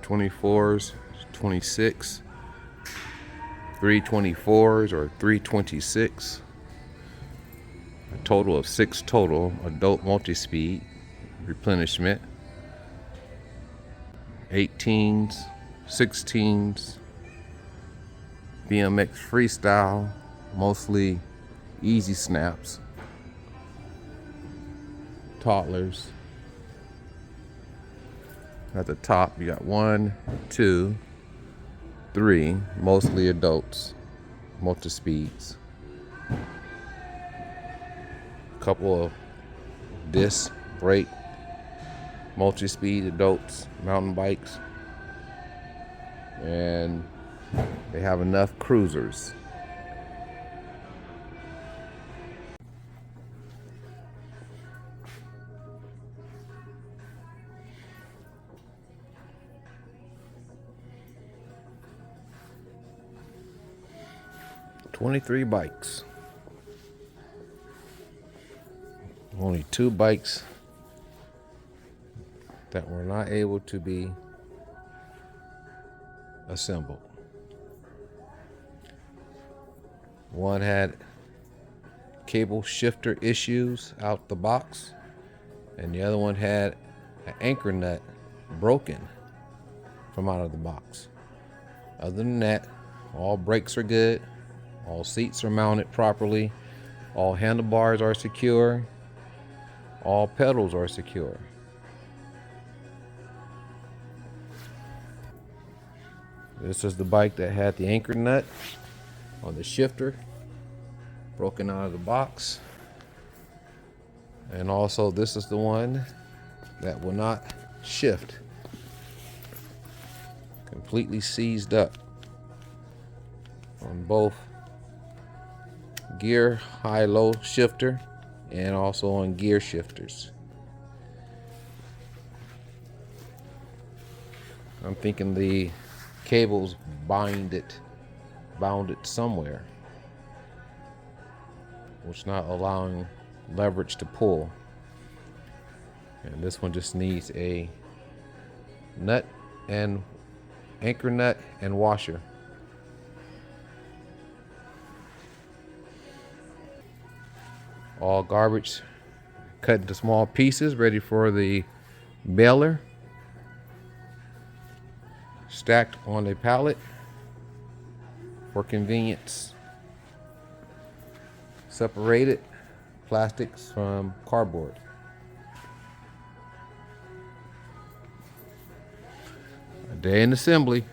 24s, 26, 324s or 326. A total of 6 total adult multi-speed replenishment. 18s, 16s, BMX freestyle, mostly easy snaps, toddlers. At the top, you got 1, 2, 3, mostly adults, multi-speeds. Couple of disc brake multi-speed adults, mountain bikes, and they have enough cruisers. "23 bikes. Only 2 bikes that were not able to be assembled. One had cable shifter issues out the box, and the other one had an anchor nut broken from out of the box. Other than that, all brakes are good, all seats are mounted properly, all handlebars are secure, all pedals are secure. This is the bike that had the anchor nut on the shifter broken out of the box. And also this is the one that will not shift. Completely seized up on both gear high-low shifter and also on gear shifters. I'm thinking the cables bound it somewhere, which not allowing leverage to pull. And this one just needs a nut and anchor nut and washer. All garbage cut into small pieces, ready for the baler. Stacked on a pallet for convenience. Separated plastics from cardboard. A day in assembly.